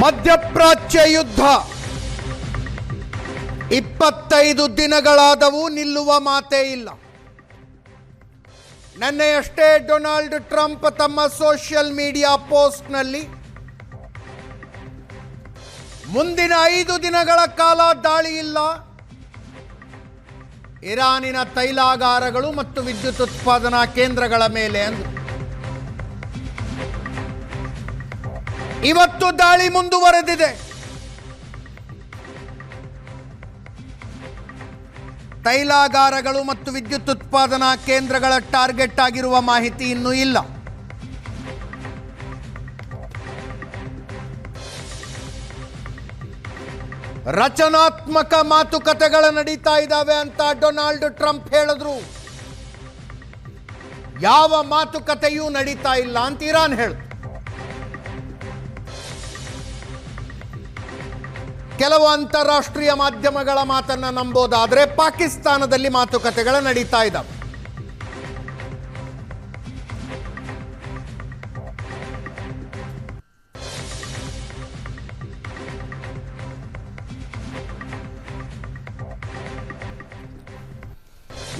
ಮಧ್ಯಪ್ರಾಚ್ಯ ಯುದ್ಧ 25 ದಿನಗಳಾದವು, ನಿಲ್ಲುವ ಮಾತೇ ಇಲ್ಲ. ನಿನ್ನೆಯಷ್ಟೇ ಡೊನಾಲ್ಡ್ ಟ್ರಂಪ್ ತಮ್ಮ ಸೋಷಿಯಲ್ ಮೀಡಿಯಾ ಪೋಸ್ಟ್ನಲ್ಲಿ ಮುಂದಿನ 5 ದಿನಗಳ ಕಾಲ ದಾಳಿ ಇಲ್ಲ, ಇರಾನಿನ ತೈಲಾಗಾರಗಳು ಮತ್ತು ವಿದ್ಯುತ್ ಉತ್ಪಾದನಾ ಕೇಂದ್ರಗಳ ಮೇಲೆ ಅಂದರು. ಇವತ್ತು ದಾಳಿ ಮುಂದುವರೆದಿದೆ. ತೈಲಾಗಾರಗಳು ಮತ್ತು ವಿದ್ಯುತ್ ಉತ್ಪಾದನಾ ಕೇಂದ್ರಗಳ ಟಾರ್ಗೆಟ್ ಆಗಿರುವ ಮಾಹಿತಿ ಇನ್ನೂ ಇಲ್ಲ. ರಚನಾತ್ಮಕ ಮಾತುಕತೆಗಳು ನಡೀತಾ ಇದ್ದಾವೆ ಅಂತ ಡೊನಾಲ್ಡ್ ಟ್ರಂಪ್ ಹೇಳಿದ್ರು. ಯಾವ ಮಾತುಕತೆಯೂ ನಡೀತಾ ಇಲ್ಲ ಅಂತ ಇರಾನ್ ಹೇಳಿದ್ರು. ಕೆಲವು ಅಂತಾರಾಷ್ಟ್ರೀಯ ಮಾಧ್ಯಮಗಳ ಮಾತನ್ನ ನಂಬೋದಾದ್ರೆ ಪಾಕಿಸ್ತಾನದಲ್ಲಿ ಮಾತುಕತೆಗಳು ನಡೀತಾ ಇದ್ದಾವೆ.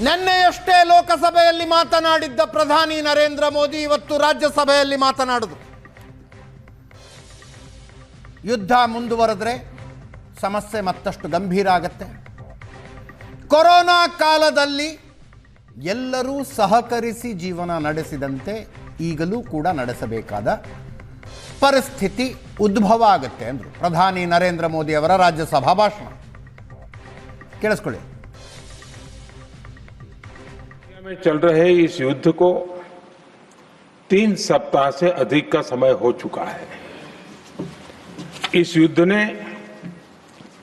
ನಿನ್ನೆಯಷ್ಟೇ ಲೋಕಸಭೆಯಲ್ಲಿ ಮಾತನಾಡಿದ್ದ ಪ್ರಧಾನಿ ನರೇಂದ್ರ ಮೋದಿ ಇವತ್ತು ರಾಜ್ಯಸಭೆಯಲ್ಲಿ ಮಾತನಾಡಿದ್ರು. ಯುದ್ಧ ಮುಂದುವರೆದ್ರೆ ಸಮಸ್ಯೆ ಮತ್ತಷ್ಟು ಗಂಭೀರ ಆಗುತ್ತೆ. ಕೊರೋನಾ ಕಾಲದಲ್ಲಿ ಎಲ್ಲರೂ ಸಹಕರಿಸಿ ಜೀವನ ನಡೆಸಿದಂತೆ ಈಗಲೂ ಕೂಡ ನಡೆಸಬೇಕಾದ ಪರಿಸ್ಥಿತಿ ಉದ್ಭವ ಆಗುತ್ತೆ ಅಂದರು ಪ್ರಧಾನಿ ನರೇಂದ್ರ ಮೋದಿ ಅವರ ರಾಜ್ಯಸಭಾ ಭಾಷಣ. ಕೇಳಿಸ್ಕೊಳ್ಳಿ. में चल रहे इस युद्ध को 3 सप्ताह से अधिक का समय हो चुका है. इस युद्ध ने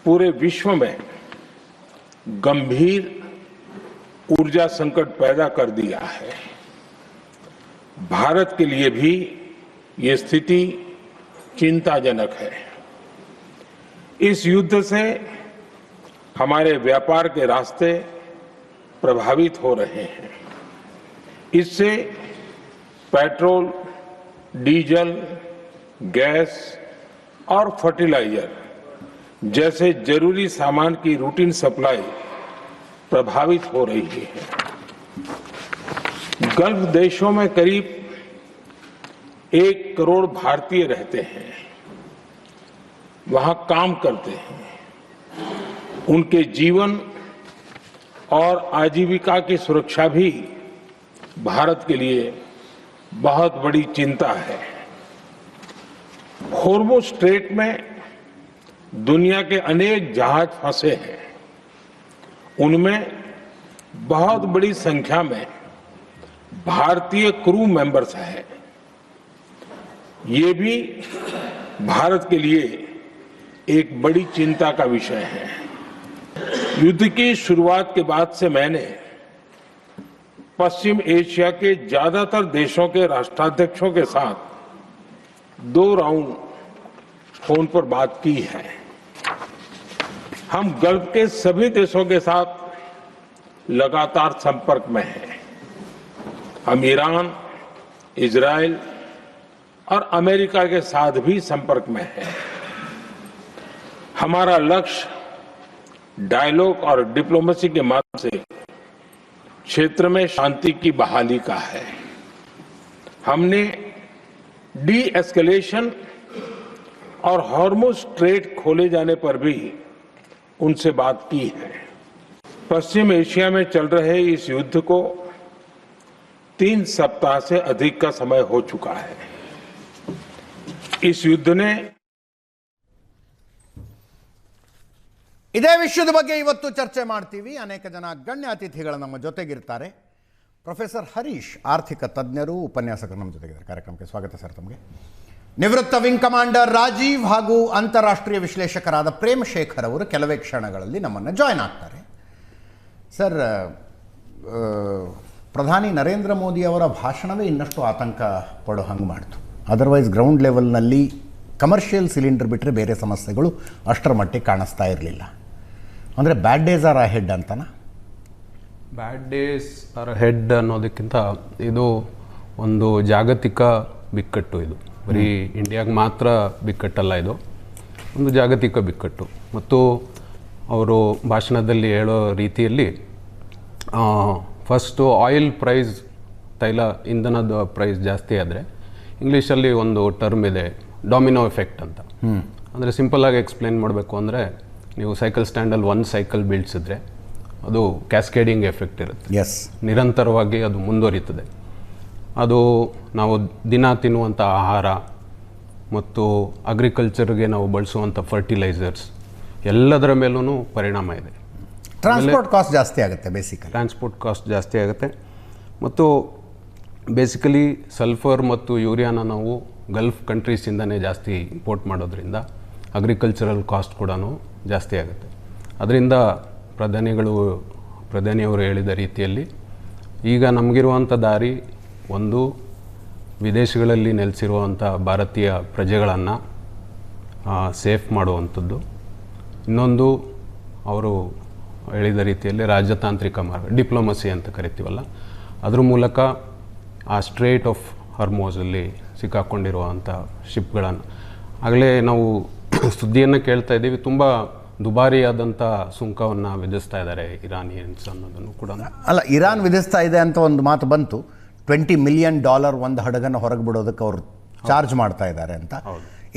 पूरे विश्व में गंभीर ऊर्जा संकट पैदा कर दिया है. भारत के लिए भी ये स्थिति चिंताजनक है. इस युद्ध से हमारे व्यापार के रास्ते प्रभावित हो रहे हैं. इससे पेट्रोल, डीजल, गैस और फर्टिलाइजर जैसे जरूरी सामान की रूटीन सप्लाई प्रभावित हो रही है. गल्फ देशों में करीब 1 करोड़ भारतीय रहते हैं, वहां काम करते हैं. उनके जीवन और आजीविका की सुरक्षा भी भारत के लिए बहुत बड़ी चिंता है. होर्मुज स्ट्रेट में दुनिया के अनेक जहाज फंसे हैं. उनमें बहुत बड़ी संख्या में भारतीय क्रू मेंबर्स हैं. ये भी भारत के लिए एक बड़ी चिंता का विषय है. युद्ध की शुरुआत के बाद से मैंने पश्चिम एशिया के ज्यादातर देशों के राष्ट्राध्यक्षों के साथ 2 राउंड फोन पर बात की है. हम गल्फ के सभी देशों के साथ लगातार संपर्क में हैं. हम ईरान, इजराइल और अमेरिका के साथ भी संपर्क में हैं. हमारा लक्ष्य डायलॉग और डिप्लोमेसी के माध्यम से क्षेत्र में शांति की बहाली का है. हमने डी एस्केलेशन और हॉर्मुज स्ट्रेट खोले जाने पर भी उनसे बात की है. पश्चिम एशिया में चल रहे इस युद्ध को 3 सप्ताह से अधिक का समय हो चुका है. इस युद्ध ने ಇದೇ ವಿಷಯದ ಬಗ್ಗೆ ಇವತ್ತು ಚರ್ಚೆ ಮಾಡ್ತೀವಿ. ಅನೇಕ ಜನ ಗಣ್ಯ ಅತಿಥಿಗಳು ನಮ್ಮ ಜೊತೆಗಿರ್ತಾರೆ. ಪ್ರೊಫೆಸರ್ ಹರೀಶ್ ಆರ್ಥಿಕ ತಜ್ಞರು, ಉಪನ್ಯಾಸಕರು ನಮ್ಮ ಜೊತೆಗಿದ್ದಾರೆ. ಕಾರ್ಯಕ್ರಮಕ್ಕೆ ಸ್ವಾಗತ ಸರ್ ತಮಗೆ. ನಿವೃತ್ತ ವಿಂಗ್ ಕಮಾಂಡರ್ ರಾಜೀವ್ ಹಾಗೂ ಅಂತಾರಾಷ್ಟ್ರೀಯ ವಿಶ್ಲೇಷಕರಾದ ಪ್ರೇಮ್ ಶೇಖರ್ ಅವರು ಕೆಲವೇ ಕ್ಷಣಗಳಲ್ಲಿ ನಮ್ಮನ್ನು ಜಾಯ್ನ್ ಆಗ್ತಾರೆ. ಸರ್, ಪ್ರಧಾನಿ ನರೇಂದ್ರ ಮೋದಿ ಅವರ ಭಾಷಣವೇ ಇನ್ನಷ್ಟು ಆತಂಕ ಪಡೋ ಹಂಗೆ ಮಾಡ್ತು. ಅದರ್ವೈಸ್ ಗ್ರೌಂಡ್ ಲೆವೆಲ್ನಲ್ಲಿ ಕಮರ್ಷಿಯಲ್ ಸಿಲಿಂಡರ್ ಬಿಟ್ಟರೆ ಬೇರೆ ಸಮಸ್ಯೆಗಳು ಅಷ್ಟರ ಮಟ್ಟಿಗೆ ಕಾಣಿಸ್ತಾ ಇರಲಿಲ್ಲ. ಅಂದರೆ ಬ್ಯಾಡ್ ಡೇಸ್ ಆರ್ ಅಹೆಡ್ ಅಂತನಾ? ಬ್ಯಾಡ್ ಡೇಸ್ ಆರ್ ಅಹೆಡ್ ಅನ್ನೋದಕ್ಕಿಂತ ಇದು ಒಂದು ಜಾಗತಿಕ ಬಿಕ್ಕಟ್ಟು. ಇದು ಬರೀ ಇಂಡಿಯಾಗೆ ಮಾತ್ರ ಬಿಕ್ಕಟ್ಟಲ್ಲ. ಇದು ಒಂದು ಜಾಗತಿಕ ಬಿಕ್ಕಟ್ಟು. ಮತ್ತು ಅವರು ಭಾಷಣದಲ್ಲಿ ಹೇಳೋ ರೀತಿಯಲ್ಲಿ ಫಸ್ಟು ಆಯಿಲ್ ಪ್ರೈಸ್, ತೈಲ ಇಂಧನದ ಪ್ರೈಸ್ ಜಾಸ್ತಿ ಆದರೆ ಇಂಗ್ಲೀಷಲ್ಲಿ ಒಂದು ಟರ್ಮ್ ಇದೆ, ಡಾಮಿನೋ ಎಫೆಕ್ಟ್ ಅಂತ. ಅಂದರೆ ಸಿಂಪಲ್ಲಾಗಿ ಎಕ್ಸ್ಪ್ಲೇನ್ ಮಾಡಬೇಕು ಅಂದರೆ, ನೀವು ಸೈಕಲ್ ಸ್ಟ್ಯಾಂಡಲ್ಲಿ ಒಂದು ಸೈಕಲ್ ಬೀಳ್ಸಿದ್ರೆ ಅದು ಕ್ಯಾಸ್ಕೇಡಿಂಗ್ ಎಫೆಕ್ಟ್ ಇರುತ್ತೆ. ಎಸ್, ನಿರಂತರವಾಗಿ ಅದು ಮುಂದುವರಿತದೆ. ಅದು ನಾವು ದಿನ ತಿನ್ನುವಂಥ ಆಹಾರ ಮತ್ತು ಅಗ್ರಿಕಲ್ಚರ್ಗೆ ನಾವು ಬಳಸುವಂಥ ಫರ್ಟಿಲೈಸರ್ಸ್ ಎಲ್ಲದರ ಮೇಲೂ ಪರಿಣಾಮ ಇದೆ. ಟ್ರಾನ್ಸ್ಪೋರ್ಟ್ ಕಾಸ್ಟ್ ಜಾಸ್ತಿ ಆಗುತ್ತೆ. ಟ್ರಾನ್ಸ್ಪೋರ್ಟ್ ಕಾಸ್ಟ್ ಜಾಸ್ತಿ ಆಗುತ್ತೆ. ಮತ್ತು ಬೇಸಿಕಲಿ ಸಲ್ಫರ್ ಮತ್ತು ಯೂರಿಯಾನ ನಾವು ಗಲ್ಫ್ ಕಂಟ್ರೀಸಿಂದನೇ ಜಾಸ್ತಿ ಇಂಪೋರ್ಟ್ ಮಾಡೋದ್ರಿಂದ ಅಗ್ರಿಕಲ್ಚರಲ್ ಕಾಸ್ಟ್ ಕೂಡ ಜಾಸ್ತಿ ಆಗುತ್ತೆ. ಅದರಿಂದ ಪ್ರಧಾನಿಯವರು ಹೇಳಿದ ರೀತಿಯಲ್ಲಿ ಈಗ ನಮಗಿರುವಂಥ ದಾರಿ ಒಂದು, ವಿದೇಶಗಳಲ್ಲಿ ನೆಲೆಸಿರುವಂಥ ಭಾರತೀಯ ಪ್ರಜೆಗಳನ್ನು ಸೇಫ್ ಮಾಡುವಂಥದ್ದು. ಇನ್ನೊಂದು, ಅವರು ಹೇಳಿದ ರೀತಿಯಲ್ಲಿ ರಾಜತಾಂತ್ರಿಕ ಮಾರ್ಗ, ಡಿಪ್ಲೊಮಸಿ ಅಂತ ಕರಿತೀವಲ್ಲ, ಅದ್ರ ಮೂಲಕ ಆ ಸ್ಟ್ರೇಟ್ ಆಫ್ ಹಾರ್ಮೋಸಲ್ಲಿ ಸಿಕ್ಕಾಕೊಂಡಿರುವಂಥ ಶಿಪ್ಗಳನ್ನು, ಆಗಲೇ ನಾವು ಸುದ್ದಿಯನ್ನು ಕೇಳ್ತಾ ಇದ್ದೀವಿ, ತುಂಬ ದುಬಾರಿಯಾದಂಥ ಸುಂಕವನ್ನು ವಿಧಿಸ್ತಾ ಇದ್ದಾರೆ ಇರಾನಿಯನ್ಸ್ ಅನ್ನೋದನ್ನು ಕೂಡ. ಅಲ್ಲ, ಇರಾನ್ ವಿಧಿಸ್ತಾ ಇದೆ ಅಂತ ಒಂದು ಮಾತು ಬಂತು. $20 ಮಿಲಿಯನ್ ಒಂದು ಹಡಗನ್ನು ಹೊರಗೆ ಬಿಡೋದಕ್ಕೆ ಅವರು ಚಾರ್ಜ್ ಮಾಡ್ತಾ ಇದ್ದಾರೆ ಅಂತ.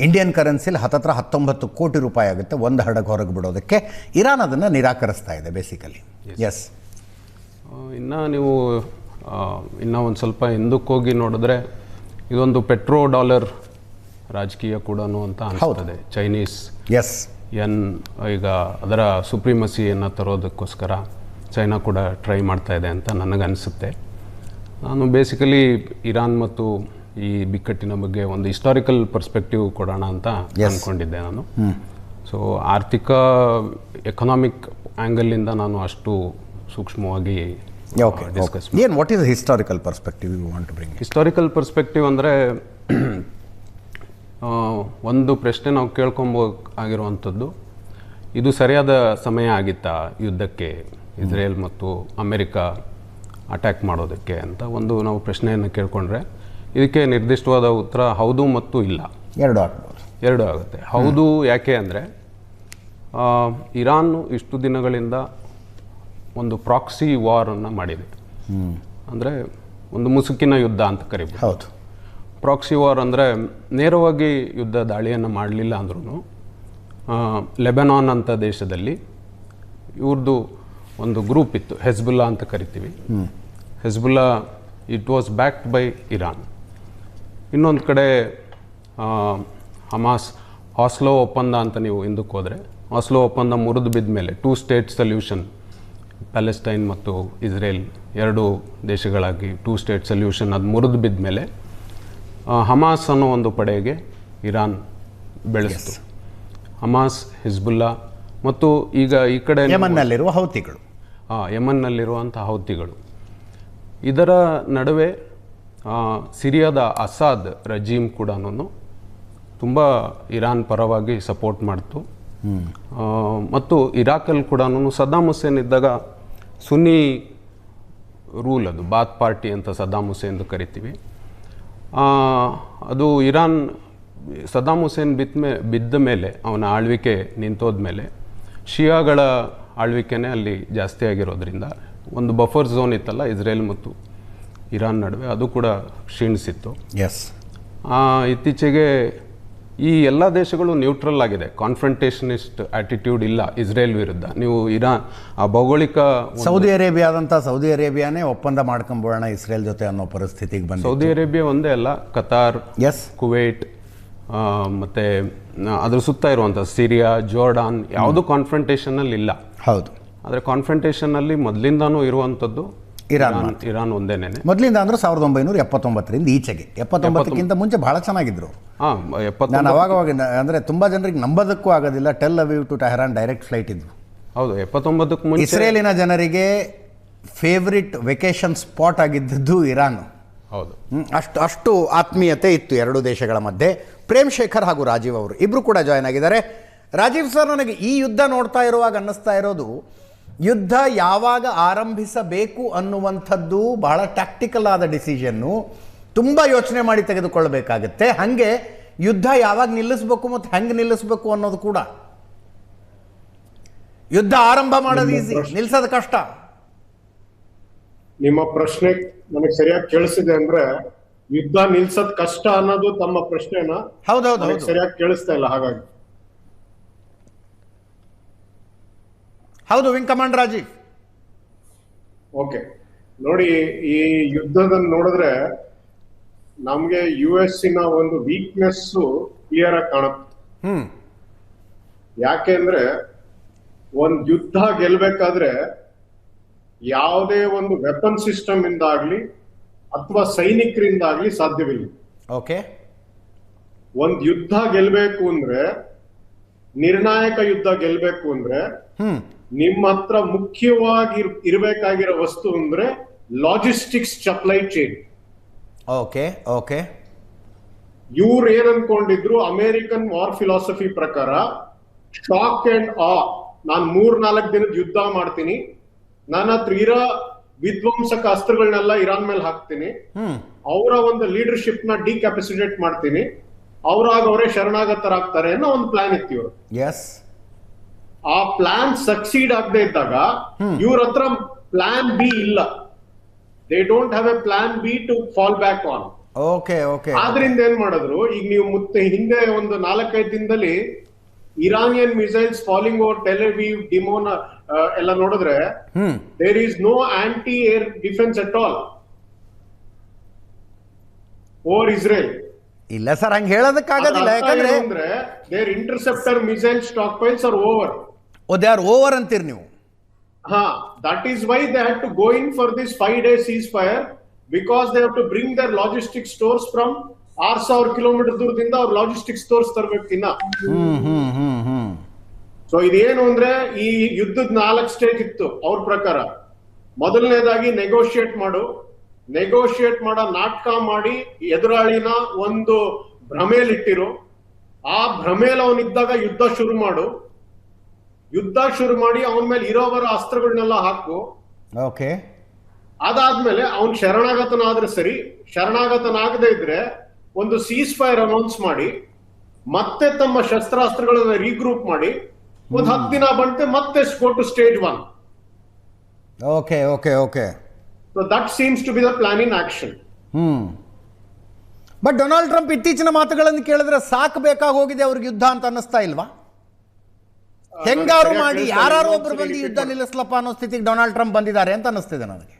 ಇಂಡಿಯನ್ ಕರೆನ್ಸಿಲಿ ಹತ್ತತ್ರ 19 ಕೋಟಿ ರೂಪಾಯಿ ಆಗುತ್ತೆ ಒಂದು ಹಡಗು ಹೊರಗೆ ಬಿಡೋದಕ್ಕೆ. ಇರಾನ್ ಅದನ್ನು ನಿರಾಕರಿಸ್ತಾ ಇದೆ ಬೇಸಿಕಲಿ. ಎಸ್, ಇನ್ನು ನೀವು ಇನ್ನೂ ಒಂದು ಸ್ವಲ್ಪ ಹಿಂದಕ್ಕೆ ಹೋಗಿ ನೋಡಿದ್ರೆ ಇದೊಂದು ಪೆಟ್ರೋ ಡಾಲರ್ ರಾಜಕೀಯ ಕೂಡ ಅಂತ ಅನಿಸ್ತದೆ. ಚೈನೀಸ್ ಈಗ ಅದರ ಸುಪ್ರೀಮಸಿಯನ್ನು ತರೋದಕ್ಕೋಸ್ಕರ ಚೈನಾ ಕೂಡ ಟ್ರೈ ಮಾಡ್ತಾ ಇದೆ ಅಂತ ನನಗನ್ನಿಸುತ್ತೆ. ನಾನು ಬೇಸಿಕಲಿ ಇರಾನ್ ಮತ್ತು ಈ ಬಿಕ್ಕಟ್ಟಿನ ಬಗ್ಗೆ ಒಂದು ಹಿಸ್ಟಾರಿಕಲ್ ಪರ್ಸ್ಪೆಕ್ಟಿವ್ ಕೊಡೋಣ ಅಂತ ಅಂದ್ಕೊಂಡಿದ್ದೆ ನಾನು. ಸೊ ಆರ್ಥಿಕ ಎಕನಾಮಿಕ್ ಆ್ಯಂಗಲಿಂದ ನಾನು ಅಷ್ಟು ಸೂಕ್ಷ್ಮವಾಗಿ ಡಿಸ್ಕಸ್. ಏನು, what is historical perspective you want to bring? Historical perspective ಅಂದರೆ ಒಂದು ಪ್ರಶ್ನೆ ನಾವು ಕೇಳ್ಕೊಂಬೋಗಿರುವಂಥದ್ದು, ಇದು ಸರಿಯಾದ ಸಮಯ ಆಗಿತ್ತಾ ಯುದ್ಧಕ್ಕೆ, ಇಸ್ರೇಲ್ ಮತ್ತು ಅಮೆರಿಕಾ ಅಟ್ಯಾಕ್ ಮಾಡೋದಕ್ಕೆ ಅಂತ ಒಂದು ನಾವು ಪ್ರಶ್ನೆಯನ್ನು ಕೇಳಿಕೊಂಡ್ರೆ ಇದಕ್ಕೆ ನಿರ್ದಿಷ್ಟವಾದ ಉತ್ತರ ಹೌದು ಮತ್ತು ಇಲ್ಲ. ಎರಡು ಆಗುತ್ತೆ. ಹೌದು ಯಾಕೆ ಅಂದರೆ, ಇರಾನ್ ಇಷ್ಟು ದಿನಗಳಿಂದ ಒಂದು ಪ್ರಾಕ್ಸಿ ವಾರನ್ನು ಮಾಡಿದೆ. ಅಂದರೆ ಒಂದು ಮುಸುಕಿನ ಯುದ್ಧ ಅಂತ ಕರಿಬೋದು. ಹೌದು. ಪ್ರಾಕ್ಸಿ ವಾರ್ ಅಂದರೆ ನೇರವಾಗಿ ಯುದ್ಧ ದಾಳಿಯನ್ನು ಮಾಡಲಿಲ್ಲ ಅಂದ್ರೂ ಲೆಬನಾನ್ ಅಂತ ದೇಶದಲ್ಲಿ ಇವ್ರದ್ದು ಒಂದು ಗ್ರೂಪ್ ಇತ್ತು, ಹೆಜ್ಬುಲ್ಲಾ ಅಂತ ಕರಿತೀವಿ. Hezbollah it was backed by Iran. ಇನ್ನೊಂದು ಕಡೆ ಹಮಾಸ್, ಆಸ್ಲೋ ಒಪ್ಪಂದ ಅಂತ ನೀವು ಹಿಂದಕ್ಕೆ ಹೋದರೆ, ಆಸ್ಲೋ ಒಪ್ಪಂದ ಮುರಿದು ಬಿದ್ದ ಮೇಲೆ 2 ಸ್ಟೇಟ್ ಸೊಲ್ಯೂಷನ್, ಪ್ಯಾಲೆಸ್ಟೈನ್ ಮತ್ತು ಇಸ್ರೇಲ್ ಎರಡು ದೇಶಗಳಾಗಿ 2 ಸ್ಟೇಟ್ ಸೊಲ್ಯೂಷನ್ ಅದು ಮುರಿದು ಬಿದ್ದ ಮೇಲೆ ಹಮಾಸ್ ಅನ್ನೋ ಒಂದು ಪಡೆಗೆ ಇರಾನ್ ಬೆಳೆಸಿತು. ಹಮಾಸ್, ಹಿಜ್ಬುಲ್ಲಾ ಮತ್ತು ಈಗ ಈ ಕಡೆ ಯೆಮನ್ನಲ್ಲಿರುವ ಹೌತಿಗಳು, ಯೆಮನ್ನಲ್ಲಿರುವಂಥ ಹೌತಿಗಳು. ಇದರ ನಡುವೆ ಸಿರಿಯಾದ ಅಸಾದ್ ರಜೀಮ್ ಕೂಡ ತುಂಬ ಇರಾನ್ ಪರವಾಗಿ ಸಪೋರ್ಟ್ ಮಾಡ್ತು. ಮತ್ತು ಇರಾಕಲ್ಲಿ ಕೂಡ ಸದ್ದಾಮ್ ಹುಸೇನ್ ಇದ್ದಾಗ ಸುನ್ನಿ ರೂಲ್, ಅದು ಬಾತ್ ಪಾರ್ಟಿ ಅಂತ ಸದ್ದಾಮ್ ಹುಸೇನ್ದು ಕರಿತೀವಿ, ಅದು ಇರಾನ್ ಸದ್ದಾಮ್ ಹುಸೇನ್ ಬಿದ್ದ ಮೇಲೆ, ಅವನ ಆಳ್ವಿಕೆ ನಿಂತೋದ ಮೇಲೆ ಶಿಯಾಗಳ ಆಳ್ವಿಕೆನೇ ಅಲ್ಲಿ ಜಾಸ್ತಿ ಆಗಿರೋದ್ರಿಂದ ಒಂದು ಬಫರ್ ಝೋನ್ ಇತ್ತಲ್ಲ ಇಸ್ರೇಲ್ ಮತ್ತು ಇರಾನ್ ನಡುವೆ, ಅದು ಕೂಡ ಕ್ಷೀಣಿಸಿತ್ತು. ಇತ್ತೀಚೆಗೆ ಈ ಎಲ್ಲ ದೇಶಗಳು ನ್ಯೂಟ್ರಲ್ ಆಗಿದೆ, ಕಾನ್ಫ್ರಂಟೇಷನಿಸ್ಟ್ ಆಟಿಟ್ಯೂಡ್ ಇಲ್ಲ ಇಸ್ರೇಲ್ ವಿರುದ್ಧ. ನೀವು ಇರಾನ್ ಆ ಭೌಗೋಳಿಕ ಸೌದಿ ಅರೇಬಿಯಾನೇ ಒಪ್ಪಂದ ಮಾಡ್ಕೊಂಬೋಣ ಇಸ್ರೇಲ್ ಜೊತೆ ಅನ್ನೋ ಪರಿಸ್ಥಿತಿಗೆ ಬಂದ. ಸೌದಿ ಅರೇಬಿಯಾ ಒಂದೇ ಅಲ್ಲ, ಕತಾರ್, ಕುವೈಟ್ ಮತ್ತು ಅದ್ರ ಸುತ್ತ ಇರುವಂಥ ಸಿರಿಯಾ, ಜೋರ್ಡಾನ್ ಯಾವುದು ಕಾನ್ಫ್ರಂಟೇಷನಲ್ಲಿ ಇಲ್ಲ. ಹೌದು. ಆದರೆ ಕಾನ್ಫ್ರಂಟೇಷನಲ್ಲಿ ಮೊದಲಿಂದಾನೂ ಇರುವಂಥದ್ದು ಇರಾನ್ ಒಂದೇನೆ. ಮೊದಲಿಂದ ಅಂದ್ರೆ 1979ರಿಂದ ಈಚೆಗೆ. 79ಕ್ಕಿಂತ ಮುಂಚೆ ಬಹಳ ಚೆನ್ನಾಗಿದ್ರು. ನಾನು ಅವಾಗವಾಗ ಅಂದರೆ ತುಂಬ ಜನರಿಗೆ ನಂಬೋದಕ್ಕೂ ಆಗೋದಿಲ್ಲ, Tel Aviv to Tehran direct flight ಇದ್ವು. ಹೌದು. 79ಕ್ಕೆ ಮುಂಚೆ ಇಸ್ರೇಲಿನ ಜನರಿಗೆ ಫೇವ್ರಿಟ್ ವೆಕೇಶನ್ ಸ್ಪಾಟ್ ಆಗಿದ್ದದ್ದು ಇರಾನ್. ಹೌದು. ಅಷ್ಟು ಆತ್ಮೀಯತೆ ಇತ್ತು ಎರಡು ದೇಶಗಳ ಮಧ್ಯೆ. ಪ್ರೇಮ್ ಶೇಖರ್ ಹಾಗೂ ರಾಜೀವ್ ಅವರು ಇಬ್ಬರು ಕೂಡ ಜಾಯ್ನ್ ಆಗಿದ್ದಾರೆ. ರಾಜೀವ್ ಸರ್, ನನಗೆ ಈ ಯುದ್ಧ ನೋಡ್ತಾ ಇರುವಾಗ ಅನ್ನಿಸ್ತಾ ಇರೋದು, ಯುದ್ಧ ಯಾವಾಗ ಆರಂಭಿಸಬೇಕು ಅನ್ನುವಂಥದ್ದು ಬಹಳ ಟ್ಯಾಕ್ಟಿಕಲ್ ಆದ ಡಿಸಿಷನ್ನು, ತುಂಬ ಯೋಚನೆ ಮಾಡಿ ತೆಗೆದುಕೊಳ್ಬೇಕಾಗತ್ತೆ. ಹಾಗೆ ಯುದ್ಧ ಯಾವಾಗ ನಿಲ್ಲಿಸಬೇಕು ಮತ್ತು ಹೆಂಗೆ ನಿಲ್ಲಿಸಬೇಕು ಅನ್ನೋದು ಕೂಡ. ಯುದ್ಧ ಆರಂಭ ಮಾಡೋದು ಈಸಿ, ನಿಲ್ಸೋದು ಕಷ್ಟ. ನಿಮ್ಮ ಪ್ರಶ್ನೆ ನನಗೆ ಸರಿಯಾಗಿ ಕೇಳಿಸಿದೆ ಅಂದ್ರೆ ಯುದ್ಧ ನಿಲ್ಸೋದ್ ಕಷ್ಟ ಅನ್ನೋದು ತಮ್ಮ ಪ್ರಶ್ನೆನ ಹೌದೌದು ಸರಿಯಾಗಿ ಕೇಳಿಸ್ತಾ ಇಲ್ಲ. ಹಾಗಾಗಿ ಹೌದು ವಿಂಗ್ ಕಮಾಂಡರ್ ರಾಜೀವ್. ಓಕೆ, ನೋಡಿ, ಈ ಯುದ್ಧದನ್ನ ನೋಡಿದ್ರೆ ನಮ್ಗೆ US ನ ಒಂದು ವೀಕ್ನೆಸ್ ಕ್ಲಿಯರ್ ಆಗಿ ಕಾಣುತ್ತೆ. ಯಾಕೆಂದ್ರೆ ಒಂದ್ ಯುದ್ಧ ಗೆಲ್ಬೇಕಾದ್ರೆ ಯಾವುದೇ ಒಂದು ವೆಪನ್ ಸಿಸ್ಟಮ್ ಇಂದಾಗ್ಲಿ ಅಥವಾ ಸೈನಿಕರಿಂದಾಗ್ಲಿ ಸಾಧ್ಯವಿಲ್ಲ. ಓಕೆ, ಒಂದ್ ಯುದ್ಧ ಗೆಲ್ಬೇಕು ಅಂದ್ರೆ, ನಿರ್ಣಾಯಕ ಯುದ್ಧ ಗೆಲ್ಬೇಕು ಅಂದ್ರೆ ನಿಮ್ಮ ಹತ್ರ ಮುಖ್ಯವಾಗಿ ಇರಬೇಕಾಗಿರೋ ವಸ್ತು ಅಂದ್ರೆ logistics supply chain. Okay okay, ಇವ್ರು ಏನ್ ಅನ್ಕೊಂಡಿದ್ರು, ಅಮೆರಿಕನ್ ವಾರ್ ಫಿಲಾಸಫಿ ಪ್ರಕಾರ ಶಾಕ್ ಅಂಡ್ ಆ, ನಾನ್ 3-4 ದಿನದ ಯುದ್ಧ ಮಾಡ್ತೀನಿ, ನನ್ನ ಹತ್ರ ಇರೋ ವಿಧ್ವಂಸಕ ಅಸ್ತ್ರಗಳನ್ನೆಲ್ಲ ಇರಾನ್ ಮೇಲೆ ಹಾಕ್ತೀನಿ, ಅವರ ಒಂದು ಲೀಡರ್ಶಿಪ್ ನ ಡಿಕ್ಯಾಪಸಿಟೇಟ್ ಮಾಡ್ತೀನಿ, ಅವರೇ ಶರಣಾಗತರಾಗ್ತಾರೆ ಅನ್ನೋ ಒಂದು ಪ್ಲಾನ್ ಇತ್ತು ಇವರು. ಆ ಪ್ಲಾನ್ ಸಕ್ಸೀಡ್ ಆಗದೆ ಇದ್ದಾಗ ಇವ್ರ ಹತ್ರ ಪ್ಲಾನ್ ಬಿ ಇಲ್ಲ. They don't have a plan B to fall back on. Okay okay, ಆದ್ರಿಂದ ಏನ್ ಮಾಡಿದ್ರು, ಈಗ ನೀವು ಹಿಂದೆ ಒಂದು 4-5 ದಿನದಲ್ಲಿ Iranian missiles falling over Tel Aviv, Dimona ಎಲ್ಲ ನೋಡಿದ್ರೆ there is no anti air defence at all over Israel. ಇಲ್ಲ ಸರ್, ಹಂಗೆ ಹೇಳೋದಕ್ಕಾಗೋದಿಲ್ಲ. ಯಾಕಂದ್ರೆ there interceptor missile stockpiles are over. They are over ಅಂತೀರಿ ನೀವು? That is why they had to go in for this 5-day ceasefire, because they have to bring their logistic stores from 6,000 kilometre ದೂರದಿಂದ ಅವ್ರ logistic stores ತರಬೇಕು ಇನ್ನ. So ಇದೇನು ಅಂದ್ರೆ ಈ ಯುದ್ಧದ 4 ಸ್ಟೇಜ್ ಇತ್ತು ಅವ್ರ ಪ್ರಕಾರ. ಮೊದಲನೇದಾಗಿ ನೆಗೋಷಿಯೇಟ್ ಮಾಡೋ ನಾಟಕ ಮಾಡಿ ಎದುರಾಳಿನ ಒಂದು ಭ್ರಮೆಯಲ್ಲಿಟ್ಟಿರು. ಆ ಭ್ರಮೆಯಲ್ಲಿ ಅವನಿದ್ದಾಗ ಯುದ್ಧ ಶುರು ಮಾಡಿ ಅವನ ಮೇಲೆ ಇರೋವರ ಅಸ್ತ್ರಗಳನ್ನೆಲ್ಲ ಹಾಕು. ಓಕೆ, ಅದಾದ್ಮೇಲೆ ಅವನ್ ಶರಣಾಗತನಾದ್ರೆ ಸರಿ, ಶರಣಾಗತನಾಗದೇ ಇದ್ರೆ ಒಂದು ಸೀಸ್ ಫೈರ್ ಅನೌನ್ಸ್ ಮಾಡಿ, ಮತ್ತೆ ತಮ್ಮ ಶಸ್ತ್ರಾಸ್ತ್ರಗಳನ್ನ ರೀಗ್ರೂಪ್ ಮಾಡಿ ಒಂದು 10 ದಿನ ಬಂತೆ ಮತ್ತೆ go to stage 1. Okay okay okay, so that seems to be the plan in action. But Donald Trump ಇತ್ತೀಚಿನ ಮಾತುಗಳನ್ನು ಕೇಳಿದ್ರೆ ಸಾಕು ಬೇಕಾಗಿ ಹೋಗಿದೆ ಅವ್ರಿಗೆ ಯುದ್ಧ ಅಂತ ಅನ್ನಿಸ್ತಾ ಇಲ್ವಾ? ಹೆಂಗಾರು ಮಾಡಿ ಯಾರು ಒಬ್ರು ಬಂದು ಯುದ್ಧ ನಿಲ್ಲಿಸ್ಲಪ್ಪ ಅನ್ನೋ ಸ್ಥಿತಿಗೆ ಡೊನಾಲ್ಡ್ ಟ್ರಂಪ್ ಬಂದಿದ್ದಾರೆ ಅಂತ ಅನ್ನಿಸ್ತಿದೆ ನನಗೆ.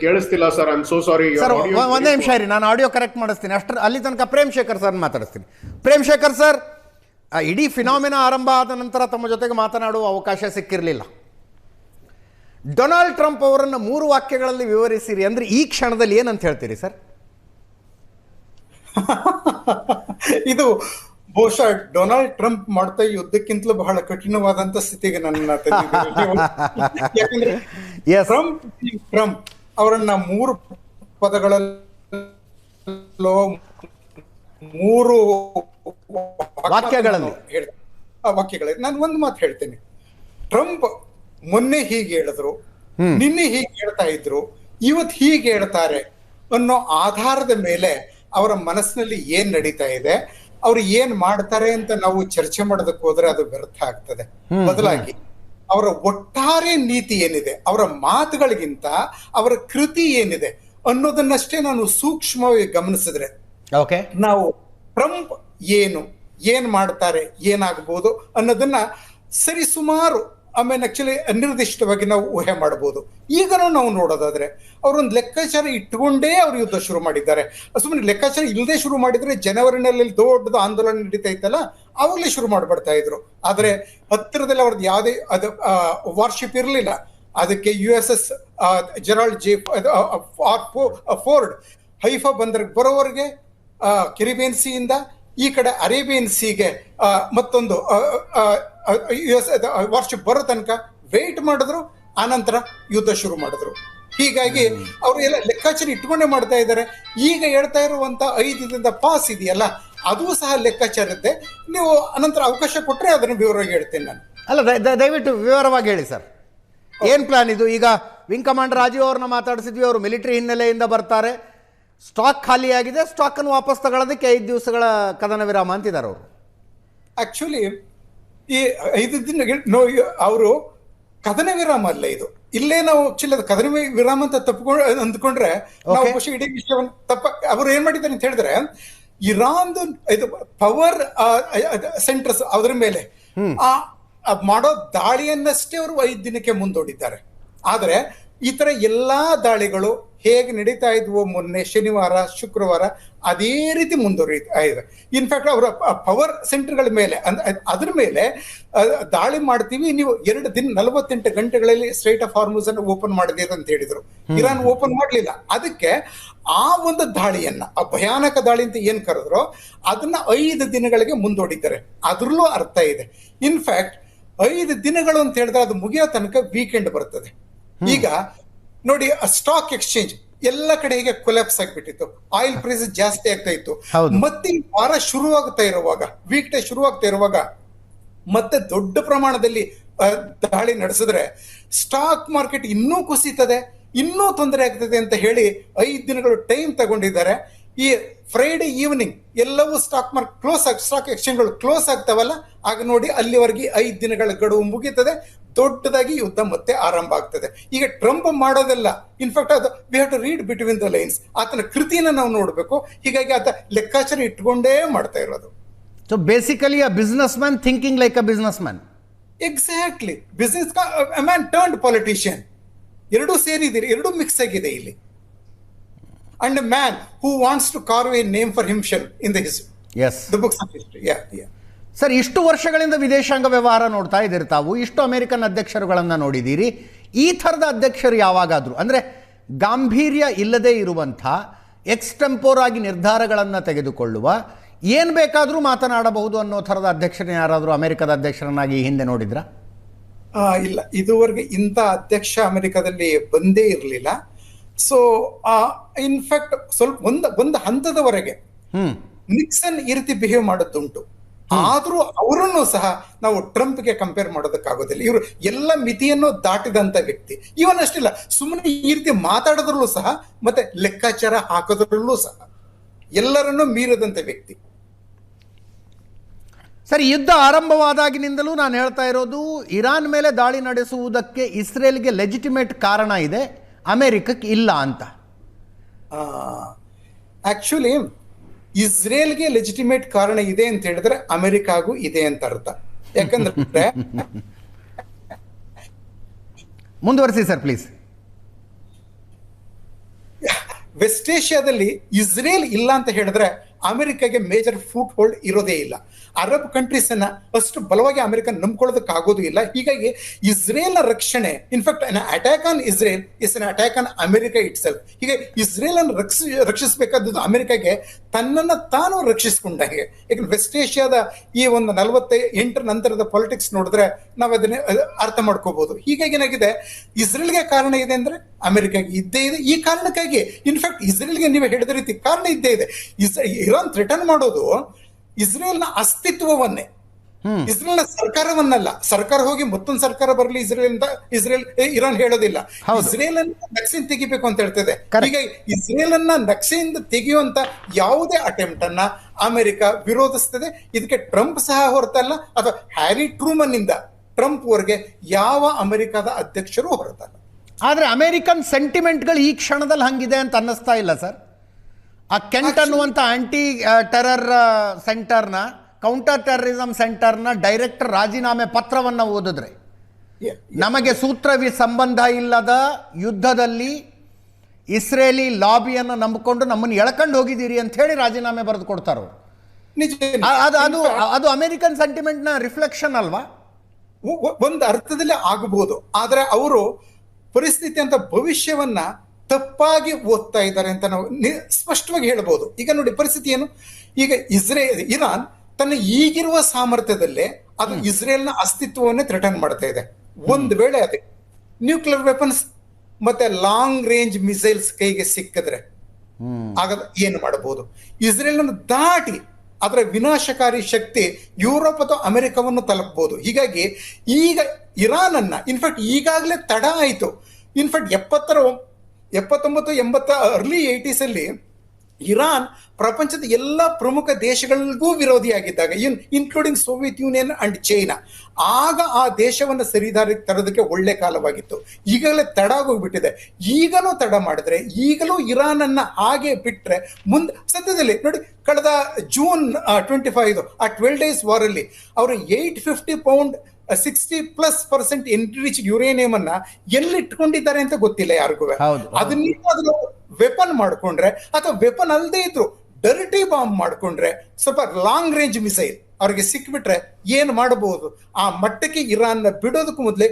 ಕೇಳಿಸ್ತಿಲ್ಲ sir, I am so sorry sir. ಒಂದೇ ನಿಮಿಷ ಇರಿ, ನಾನು ಆಡಿಯೋ ಕರೆಕ್ಟ್ ಮಾಡಿಸ್ತೀನಿ. ಅಲ್ಲಿ ತನಕ ಪ್ರೇಮ್ ಶೇಖರ್ ಸರ್ ಮಾತಾಡಿಸ್ತೀನಿ. ಪ್ರೇಮ್ ಶೇಖರ್ ಸರ್, ಇಡೀ ಫಿನಾಮಿನಾ ಆರಂಭ ಆದ ನಂತರ ತಮ್ಮ ಜೊತೆಗೆ ಮಾತನಾಡುವ ಅವಕಾಶ ಸಿಕ್ಕಿರಲಿಲ್ಲ. ಡೊನಾಲ್ಡ್ ಟ್ರಂಪ್ ಅವರನ್ನು 3 ವಾಕ್ಯಗಳಲ್ಲಿ ವಿವರಿಸಿರಿ ಅಂದ್ರೆ ಈ ಕ್ಷಣದಲ್ಲಿ ಏನಂತ ಹೇಳ್ತೀರಿ ಸರ್? ಇದು ಬಹುಶಃ ಡೊನಾಲ್ಡ್ ಟ್ರಂಪ್ ಮಾಡ್ತಾ ಯುದ್ಧಕ್ಕಿಂತಲೂ ಬಹಳ ಕಠಿಣವಾದಂತ ಸ್ಥಿತಿಗೆ ನನ್ನ ಯಾಕಂದ್ರೆ ಟ್ರಂಪ್ ಅವರನ್ನ 3 ಪದಗಳಲ್ಲೋ 3 ವಾಕ್ಯಗಳಲ್ಲಿ ನಾನು ಒಂದು ಮಾತು ಹೇಳ್ತೇನೆ. ಟ್ರಂಪ್ ಮೊನ್ನೆ ಹೀಗೆ ಹೇಳಿದ್ರು, ನಿನ್ನೆ ಹೀಗೆ ಹೇಳ್ತಾ ಇದ್ರು, ಇವತ್ತು ಹೀಗೆ ಹೇಳ್ತಾರೆ ಅನ್ನೋ ಆಧಾರದ ಮೇಲೆ ಅವರ ಮನಸ್ಸಿನಲ್ಲಿ ಏನ್ ನಡೀತಾ ಇದೆ, ಅವ್ರು ಏನ್ ಮಾಡ್ತಾರೆ ಅಂತ ನಾವು ಚರ್ಚೆ ಮಾಡೋದಕ್ಕೆ ಹೋದ್ರೆ ಅದು ವ್ಯರ್ಥ ಆಗ್ತದೆ. ಬದಲಾಗಿ ಅವರ ಒಟ್ಟಾರೆ ನೀತಿ ಏನಿದೆ, ಅವರ ಮಾತುಗಳಿಗಿಂತ ಅವರ ಕೃತಿ ಏನಿದೆ ಅನ್ನೋದನ್ನಷ್ಟೇ ನಾನು ಸೂಕ್ಷ್ಮವಾಗಿ ಗಮನಿಸಿದ್ರೆ ನಾವು ಟ್ರಂಪ್ ಏನ್ ಮಾಡ್ತಾರೆ, ಏನಾಗಬಹುದು ಅನ್ನೋದನ್ನ ಸರಿಸುಮಾರು ಆಮೇಲೆ ಆಕ್ಚುಲಿ ಅನಿರ್ದಿಷ್ಟವಾಗಿ ನಾವು ಊಹೆ ಮಾಡಬಹುದು. ಈಗನೂ ನಾವು ನೋಡೋದಾದ್ರೆ ಅವರೊಂದು ಲೆಕ್ಕಾಚಾರ ಇಟ್ಟುಕೊಂಡೇ ಅವ್ರು ಯುದ್ಧ ಶುರು ಮಾಡಿದ್ದಾರೆ. ಸುಮ್ಮನೆ ಲೆಕ್ಕಾಚಾರ ಇಲ್ಲದೆ ಶುರು ಮಾಡಿದ್ರೆ ಜನವರಿನಲ್ಲಿ ದೊಡ್ಡದು ಆಂದೋಲನ ನಡೀತಾ ಇತ್ತಲ್ಲ, ಅವಾಗಲೇ ಶುರು ಮಾಡ್ಬಿಡ್ತಾ ಇದ್ರು. ಆದ್ರೆ ಹತ್ತಿರದಲ್ಲಿ ಅವ್ರದ್ದು ಯಾವುದೇ ವಾರ್ಶಿಪ್ ಇರಲಿಲ್ಲ. ಅದಕ್ಕೆ USS Gerald J Ford Haifa ಬಂದರ್ಗೆ ಬರೋವರೆಗೆ ಕೆರಿಬಿಯನ್ ಸಿಯಿಂದ ಈ ಕಡೆ ಅರೇಬಿಯನ್ ಸಿಗೆ ಮತ್ತೊಂದು US ವಾರ್ಶಿಪ್ ಬರೋ ತನಕ ವೇಟ್ ಮಾಡಿದ್ರು, ಆನಂತರ ಯುದ್ಧ ಶುರು ಮಾಡಿದ್ರು. ಹೀಗಾಗಿ ಅವರು ಎಲ್ಲ ಲೆಕ್ಕಾಚಾರ ಇಟ್ಕೊಂಡೇ ಮಾಡ್ತಾ ಇದ್ದಾರೆ. ಈಗ ಹೇಳ್ತಾ ಇರುವಂತ 5 ದಿನದ ಪಾಸ್ ಇದೆಯಲ್ಲ, ಅದು ಸಹ ಲೆಕ್ಕಾಚಾರ ಇರುತ್ತೆ. ನೀವು ಅನಂತರ ಅವಕಾಶ ಕೊಟ್ಟರೆ ಅದನ್ನು ವಿವರವಾಗಿ ಹೇಳ್ತೇನೆ ನಾನು. ಅಲ್ಲ, ದಯವಿಟ್ಟು ವಿವರವಾಗಿ ಹೇಳಿ ಸರ್, ಏನ್ ಪ್ಲಾನ್ ಇದು? ಈಗ ವಿಂಗ್ ಕಮಾಂಡರ್ ರಾಜೀವ್ ಅವ್ರನ್ನ ಮಾತಾಡಿಸಿದ್ವಿ, ಅವರು ಮಿಲಿಟರಿ ಹಿನ್ನೆಲೆಯಿಂದ ಬರ್ತಾರೆ. ಸ್ಟಾಕ್ ಖಾಲಿಯಾಗಿದೆ, ಸ್ಟಾಕನ್ನು ವಾಪಸ್ ತಗೊಳ್ಳೋದಕ್ಕೆ 5 ದಿವಸಗಳ ಕದನ ವಿರಾಮ ಅಂತಿದ್ದಾರೆ ಅವರು. ಆಕ್ಚುಲಿ ಈ 5 ದಿನ ಅವರು ಕದನ ವಿರಾಮ ಅಲ್ಲ ಇದು. ಇಲ್ಲೇ ನಾವು ಆಕ್ಚುಲಿ ಅದು ಕದನ ವಿರಾಮ ಅಂತ ಅಂದ್ಕೊಂಡ್ರೆ ನಾವು ಬಹುಶಃ ಇಡೀ ವಿಷಯವನ್ನು ಅವರು ಏನ್ ಮಾಡಿದ್ದಾರೆ ಅಂತ ಹೇಳಿದ್ರೆ, ಇರಾನ್ದು ಇದು ಪವರ್ ಸೆಂಟರ್ಸ್ ಅದರ ಮೇಲೆ ಮಾಡೋ ದಾಳಿಯನ್ನಷ್ಟೇ ಅವರು 5 ದಿನಕ್ಕೆ ಮುಂದೂಡಿದ್ದಾರೆ. ಆದ್ರೆ ಈ ತರ ಎಲ್ಲಾ ದಾಳಿಗಳು ಹೇಗೆ ನಡೀತಾ ಇದ್ವು ಮೊನ್ನೆ ಶನಿವಾರ ಶುಕ್ರವಾರ ಅದೇ ರೀತಿ ಮುಂದುವರಿತಾ ಇದೆ. ಇನ್ಫ್ಯಾಕ್ಟ್ ಅವರ ಪವರ್ ಸೆಂಟರ್ಗಳ ಮೇಲೆ ಅದ್ರ ಮೇಲೆ ದಾಳಿ ಮಾಡ್ತೀವಿ, ನೀವು 2 ದಿನ 48 ಗಂಟೆಗಳಲ್ಲಿ ಸ್ಟ್ರೈಟ್ ಆಫ್ ಹಾರ್ಮುಸ್ ಅನ್ನು ಓಪನ್ ಮಾಡಿದೆ ಅಂತ ಹೇಳಿದ್ರು. ಇರಾನ್ ಓಪನ್ ಮಾಡ್ಲಿಲ್ಲ. ಅದಕ್ಕೆ ಆ ಒಂದು ದಾಳಿಯನ್ನ, ಆ ಭಯಾನಕ ದಾಳಿ ಅಂತ ಏನ್ ಕರೆದ್ರು, ಅದನ್ನ 5 ದಿನಗಳಿಗೆ ಮುಂದೂಡಿದ್ದಾರೆ. ಅದ್ರಲ್ಲೂ ಅರ್ಥ ಇದೆ. ಇನ್ಫ್ಯಾಕ್ಟ್ 5 ದಿನಗಳು ಅಂತ ಹೇಳಿದ್ರೆ ಅದು ಮುಗಿಯೋ ತನಕ ವೀಕೆಂಡ್ ಬರ್ತದೆ. ಈಗ ನೋಡಿ, ಸ್ಟಾಕ್ ಎಕ್ಸ್ಚೇಂಜ್ ಎಲ್ಲ ಕಡೆ ಹೀಗೆ ಕೊಲ್ಯಾಪ್ಸ್ ಆಗಿಬಿಟ್ಟಿತ್ತು, ಆಯಿಲ್ ಪ್ರೈಸ್ ಜಾಸ್ತಿ ಆಗ್ತಾ ಇತ್ತು. ಮತ್ತೆ ವಾರ ಶುರುವಾಗ್ತಾ ಇರುವಾಗ, ವೀಕ್ ಡೇ ಶುರುವಾಗ್ತಾ ಇರುವಾಗ ಮತ್ತೆ ದೊಡ್ಡ ಪ್ರಮಾಣದಲ್ಲಿ ದಾಳಿ ನಡೆಸಿದ್ರೆ ಸ್ಟಾಕ್ ಮಾರ್ಕೆಟ್ ಇನ್ನೂ ಕುಸಿತದೆ, ಇನ್ನೂ ತೊಂದರೆ ಆಗ್ತದೆ ಅಂತ ಹೇಳಿ 5 ದಿನಗಳು ಟೈಮ್ ತಗೊಂಡಿದ್ದಾರೆ. ಈ ಫ್ರೈಡೆ ಈವ್ನಿಂಗ್ ಎಲ್ಲವೂ ಸ್ಟಾಕ್ ಮಾರ್ಕೆಟ್ ಸ್ಟಾಕ್ ಎಕ್ಸ್ಚೇಂಜ್ಗಳು ಕ್ಲೋಸ್ ಆಗ್ತಾವಲ್ಲ, ಆಗ ನೋಡಿ ಅಲ್ಲಿವರೆಗೆ 5 ದಿನಗಳ ಗಡುವು ಮುಗೀತದೆ, ದೊಡ್ಡದಾಗಿ ಯುದ್ಧ ಮತ್ತೆ ಆರಂಭ ಆಗ್ತದೆ. ಈಗ ಟ್ರಂಪ್ ಮಾಡೋದೆಲ್ಲ ಇನ್ಫ್ಯಾಕ್ಟ್ ಅದು we have to read between the lines, ಆತನ ಕೃತಿನ ನಾವು ನೋಡ್ಬೇಕು. ಹೀಗಾಗಿ ಆತ ಲೆಕ್ಕಾಚಾರ ಇಟ್ಕೊಂಡೇ ಮಾಡ್ತಾ ಇರೋದು. So basically a business man thinking like a business man. Exactly, business man turned politician. ಎರಡೂ ಸೇರಿದಿರಿ, ಎರಡೂ ಮಿಕ್ಸ್ ಆಗಿದೆ ಇಲ್ಲಿ. And a man who wants to carve a name for himself in the books of history. Yeah. Sir, ಇಷ್ಟು ವರ್ಷಗಳಿಂದ ವಿದೇಶಾಂಗ ವ್ಯವಹಾರ ನೋಡ್ತಾ ಇದ್ದೀರಿ ತಾವು, ಇಷ್ಟು ಅಮೆರಿಕನ್ ಅಧ್ಯಕ್ಷರುಗಳನ್ನು ನೋಡಿದ್ದೀರಿ. ಈ ಥರದ ಅಧ್ಯಕ್ಷರು ಯಾವಾಗಾದರೂ, ಅಂದರೆ ಗಾಂಭೀರ್ಯ ಇಲ್ಲದೇ ಇರುವಂಥ ಎಕ್ಸ್ಟೆಂಪೋರ್ ಆಗಿ ನಿರ್ಧಾರಗಳನ್ನು ತೆಗೆದುಕೊಳ್ಳುವ, ಏನು ಬೇಕಾದರೂ ಮಾತನಾಡಬಹುದು ಅನ್ನೋ ಥರದ ಅಧ್ಯಕ್ಷರನ್ನ ಯಾರಾದರೂ ಅಮೆರಿಕದ ಅಧ್ಯಕ್ಷರನ್ನಾಗಿ ಹಿಂದೆ ನೋಡಿದ್ರಾ? ಇಲ್ಲ, ಇದುವರೆಗೆ ಇಂಥ ಅಧ್ಯಕ್ಷ ಅಮೆರಿಕದಲ್ಲಿ ಬಂದೇ ಇರಲಿಲ್ಲ. ಸೊ ಇನ್ಫ್ಯಾಕ್ಟ್ ಸ್ವಲ್ಪ ಒಂದು ಹಂತದವರೆಗೆ ನಿಕ್ಸನ್ ಈ ರೀತಿ ಬಿಹೇವ್ ಮಾಡೋದುಂಟು. ಆದ್ರೂ ಅವರನ್ನು ಸಹ ನಾವು ಟ್ರಂಪ್ಗೆ ಕಂಪೇರ್ ಮಾಡೋದಕ್ಕಾಗೋದಿಲ್ಲ. ಇವರು ಎಲ್ಲ ಮಿತಿಯನ್ನು ದಾಟಿದಂತ ವ್ಯಕ್ತಿ. ಇವನ್ ಅಷ್ಟಿಲ್ಲ, ಸುಮ್ಮನೆ ಈ ರೀತಿ ಮಾತಾಡೋದ್ರಲ್ಲೂ ಸಹ ಮತ್ತೆ ಲೆಕ್ಕಾಚಾರ ಹಾಕೋದ್ರಲ್ಲೂ ಸಹ ಎಲ್ಲರನ್ನೂ ಮೀರದಂತ ವ್ಯಕ್ತಿ. ಸರಿ, ಯುದ್ಧ ಆರಂಭವಾದಾಗಿನಿಂದಲೂ ನಾನು ಹೇಳ್ತಾ ಇರೋದು, ಇರಾನ್ ಮೇಲೆ ದಾಳಿ ನಡೆಸುವುದಕ್ಕೆ ಇಸ್ರೇಲ್ಗೆ ಲೆಜಿಟಿಮೇಟ್ ಕಾರಣ ಇದೆ, ಅಮೆರಿಕಕ್ಕೆ ಇಲ್ಲ ಅಂತ. ಆಕ್ಚುಲಿ ಇಸ್ರೇಲ್ಗೆ ಲೆಜಿಟಿಮೇಟ್ ಕಾರಣ ಇದೆ ಅಂತ ಹೇಳಿದ್ರೆ ಅಮೆರಿಕಾಗೂ ಇದೆ ಅಂತ ಅರ್ಥ. ಯಾಕಂದ್ರೆ ಮುಂದುವರಿಸಿ ಸರ್ ಪ್ಲೀಸ್. ವೆಸ್ಟ್ ಏಷ್ಯಾದಲ್ಲಿ ಇಸ್ರೇಲ್ ಇಲ್ಲ ಅಂತ ಹೇಳಿದ್ರೆ ಅಮೆರಿಕಾಗೆ ಮೇಜರ್ ಫುಟ್ ಹೋಲ್ಡ್ ಇರೋದೇ ಇಲ್ಲ. ಅರಬ್ ಕಂಟ್ರೀಸ್ ಅನ್ನ ಅಷ್ಟು ಬಲವಾಗಿ ಅಮೆರಿಕ ನಂಬ್ಕೊಳ್ಳೋದಕ್ಕಾಗೋದು ಇಲ್ಲ. ಹೀಗಾಗಿ ಇಸ್ರೇಲ್ ನ ರಕ್ಷಣೆ, in fact attack on Israel is an attack on America it self. ಹೀಗೆ ಇಸ್ರೇಲ್ ಅನ್ನು ರಕ್ಷಿಸಬೇಕಾದದ್ದು ಅಮೆರಿಕಾಗೆ ತನ್ನನ್ನು ತಾನು ರಕ್ಷಿಸಿಕೊಂಡಾಗೆ. ಯಾಕಂದ್ರೆ ವೆಸ್ಟ್ ಏಷ್ಯಾದ ಈ ಒಂದು 48 ನಂತರದ ಪಾಲಿಟಿಕ್ಸ್ ನೋಡಿದ್ರೆ ನಾವು ಅದನ್ನ ಅರ್ಥ ಮಾಡ್ಕೋಬಹುದು. ಹೀಗಾಗಿ ಏನಾಗಿದೆ, ಇಸ್ರೇಲ್ಗೆ ಕಾರಣ ಇದೆ ಅಂದ್ರೆ ಅಮೆರಿಕಾಗೆ ಇದ್ದೇ ಇದೆ. ಈ ಕಾರಣಕ್ಕಾಗಿ ಇನ್ಫ್ಯಾಕ್ಟ್ ಇಸ್ರೇಲ್ಗೆ ನೀವು ಹೇಳಿದ ರೀತಿ ಕಾರಣ ಇದ್ದೇ ಇದೆ. ಇರಾನ್ ಥ್ರೆಟನ್ ಮಾಡೋದು ಇಸ್ರೇಲ್ನ ಅಸ್ತಿತ್ವವನ್ನೇ, ಇಸ್ರೇಲ್ನ ಸರ್ಕಾರವನ್ನಲ್ಲ. ಸರ್ಕಾರ ಹೋಗಿ ಮತ್ತೊಂದು ಸರ್ಕಾರ ಬರಲಿ ಇಸ್ರೇಲ್ ಇರಾನ್ ಹೇಳೋದಿಲ್ಲ. ಇಸ್ರೇಲ್ ಅನ್ನ ನಕ್ಸೆಯಿಂದ ತೆಗಿಬೇಕು ಅಂತ ಹೇಳ್ತದೆ. ಈಗ ಇಸ್ರೇಲ್ ಅನ್ನ ನಕ್ಸೆಯಿಂದ ತೆಗೆಯುವಂತ ಯಾವುದೇ ಅಟೆಂಪ್ಟ್ ಅನ್ನ ಅಮೆರಿಕ ವಿರೋಧಿಸ್ತದೆ. ಇದಕ್ಕೆ ಟ್ರಂಪ್ ಸಹ ಹೊರತಲ್ಲ, ಅಥವಾ ಹ್ಯಾರಿ ಟ್ರೂಮನ್ ಇಂದ ಟ್ರಂಪ್ ವರೆಗೆ ಯಾವ ಅಮೆರಿಕದ ಅಧ್ಯಕ್ಷರು ಹೊರತಲ್ಲ. ಆದ್ರೆ ಅಮೆರಿಕನ್ ಸೆಂಟಿಮೆಂಟ್ಗಳು ಈ ಕ್ಷಣದಲ್ಲಿ ಹಂಗಿದೆ ಅಂತ ಅನ್ನಿಸ್ತಾ ಇಲ್ಲ ಸರ್. ಆ ಕೆಂಟ್ ಅನ್ನುವಂಥ ಆಂಟಿ ಟೆರರ್ ಸೆಂಟರ್ನ, ಕೌಂಟರ್ ಟೆರರಿಸಂ ಸೆಂಟರ್ನ ಡೈರೆಕ್ಟರ್ ರಾಜೀನಾಮೆ ಪತ್ರವನ್ನು ಓದಿದ್ರೆ, ನಮಗೆ ಸೂತ್ರವಿ ಸಂಬಂಧ ಇಲ್ಲದ ಯುದ್ಧದಲ್ಲಿ ಇಸ್ರೇಲಿ ಲಾಬಿಯನ್ನು ನಂಬಿಕೊಂಡು ನಮ್ಮನ್ನು ಎಳ್ಕೊಂಡು ಹೋಗಿದ್ದೀರಿ ಅಂತ ಹೇಳಿ ರಾಜೀನಾಮೆ ಬರೆದು ಕೊಡ್ತಾರೋ. ಅದು ಅಮೆರಿಕನ್ ಸೆಂಟಿಮೆಂಟ್ನ ರಿಫ್ಲೆಕ್ಷನ್ ಅಲ್ವಾ? ಒಂದು ಅರ್ಥದಲ್ಲಿ ಆಗಬಹುದು. ಆದ್ರೆ ಅವರು ಪರಿಸ್ಥಿತಿ ಅಂತ ಭವಿಷ್ಯವನ್ನ ತಪ್ಪಾಗಿ ಓದ್ತಾ ಇದ್ದಾರೆ ಅಂತ ನಾವು ಸ್ಪಷ್ಟವಾಗಿ ಹೇಳ್ಬೋದು. ಈಗ ನೋಡಿ ಪರಿಸ್ಥಿತಿ ಏನು, ಈಗ ಇರಾನ್ ತನ್ನ ಈಗಿರುವ ಸಾಮರ್ಥ್ಯದಲ್ಲೇ ಅದು ಇಸ್ರೇಲ್ನ ಅಸ್ತಿತ್ವವನ್ನೇ ಥ್ರೆಟನ್ ಮಾಡ್ತಾ ಇದೆ. ಒಂದು ವೇಳೆ ಅದೇ ನ್ಯೂಕ್ಲಿಯರ್ ವೆಪನ್ಸ್ ಮತ್ತೆ ಲಾಂಗ್ ರೇಂಜ್ ಮಿಸೈಲ್ಸ್ ಕೈಗೆ ಸಿಕ್ಕಿದ್ರೆ ಆಗ ಏನು ಮಾಡಬಹುದು? ಇಸ್ರೇಲ್ ದಾಟಿ ಅದರ ವಿನಾಶಕಾರಿ ಶಕ್ತಿ ಯುರೋಪ್ ಅಥವಾ ಅಮೆರಿಕವನ್ನು ತಲುಪಬಹುದು. ಹೀಗಾಗಿ ಈಗ ಇರಾನ್ ಅನ್ನ ಇನ್ಫ್ಯಾಕ್ಟ್ ಈಗಾಗಲೇ ತಡ ಆಯಿತು. ಇನ್ಫ್ಯಾಕ್ಟ್ 79, 80 ಅರ್ಲಿ 80s ಅಲ್ಲಿ ಇರಾನ್ ಪ್ರಪಂಚದ ಎಲ್ಲ ಪ್ರಮುಖ ದೇಶಗಳಿಗೂ ವಿರೋಧಿಯಾಗಿದ್ದಾಗ including Soviet Union and China, ಆಗ ಆ ದೇಶವನ್ನು ಸರಿದಾರಿಗೆ ತರೋದಕ್ಕೆ ಒಳ್ಳೆ ಕಾಲವಾಗಿತ್ತು. ಈಗಲೇ ತಡ ಆಗೋಗ್ಬಿಟ್ಟಿದೆ. ಈಗಲೂ ತಡ ಮಾಡಿದ್ರೆ, ಈಗಲೂ ಇರಾನ್ ಅನ್ನ ಹಾಗೆ ಬಿಟ್ರೆ ಮುಂದೆ ಸದ್ಯದಲ್ಲಿ ನೋಡಿ, ಕಳೆದ ಜೂನ್ 25 ಆ 12 days ವಾರಲ್ಲಿ ಅವರು 850 ಪೌಂಡ್ 60+% ಎನ್ರಿಚ್ ಯುರೇನಿಯಂ ಅನ್ನ ಎಲ್ಲಿ ಇಟ್ಕೊಂಡಿದ್ದಾರೆ ಅಂತ ಗೊತ್ತಿಲ್ಲ ಯಾರಿಗೂ. ಅದನ್ನ ವೆಪನ್ ಮಾಡ್ಕೊಂಡ್ರೆ ಅಥವಾ ವೆಪನ್ ಅಲ್ಲದೆ ಇದ್ರು ಡರ್ಟಿ ಬಾಂಬ್ ಮಾಡ್ಕೊಂಡ್ರೆ, ಸ್ವಲ್ಪ ಲಾಂಗ್ ರೇಂಜ್ ಮಿಸೈಲ್ ಅವ್ರಿಗೆ ಸಿಕ್ಬಿಟ್ರೆ ಏನ್ ಮಾಡಬಹುದು? ಆ ಮಟ್ಟಕ್ಕೆ ಇರಾನ್ ಬಿಡೋದಕ್ಕೂ ಮೊದಲೇ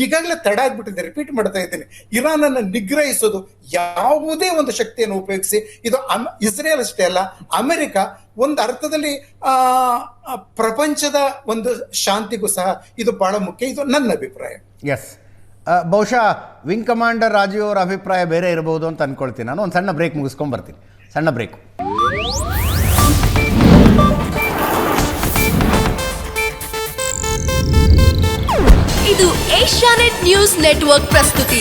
ಈಗಾಗಲೇ ತಡ ಆಗ್ಬಿಟ್ಟಿದೆ. ರಿಪೀಟ್ ಮಾಡ್ತಾ ಇದ್ದೇನೆ, ಇರಾನ್ ಅನ್ನ ನಿಗ್ರಹಿಸೋದು ಯಾವುದೇ ಒಂದು ಶಕ್ತಿಯನ್ನು ಉಪಯೋಗಿಸಿ, ಇದು ಇಸ್ರೇಲ್ ಅಷ್ಟೇ ಅಲ್ಲ, ಅಮೆರಿಕ ಒಂದು ಅರ್ಥದಲ್ಲಿ ಪ್ರಪಂಚದ ಒಂದು ಶಾಂತಿಗೂ ಸಹ ಇದು ಬಹಳ ಮುಖ್ಯ. ಇದು ನನ್ನ ಅಭಿಪ್ರಾಯ. ಎಸ್, ಬಹುಶಃ ವಿಂಗ್ ಕಮಾಂಡರ್ ರಾಜೀವ್ ಅವರ ಅಭಿಪ್ರಾಯ ಬೇರೆ ಇರಬಹುದು ಅಂತ ಅನ್ಕೊಳ್ತೀನಿ. ನಾನು ಒಂದು ಸಣ್ಣ ಬ್ರೇಕ್ ಮುಗಿಸ್ಕೊಂಡು ಬರ್ತೀನಿ. ಸಣ್ಣ ಬ್ರೇಕ್. ಇದು ಏಷ್ಯಾನೆಟ್ ನ್ಯೂಸ್ ನೆಟ್ವರ್ಕ್ ಪ್ರಸ್ತುತಿ.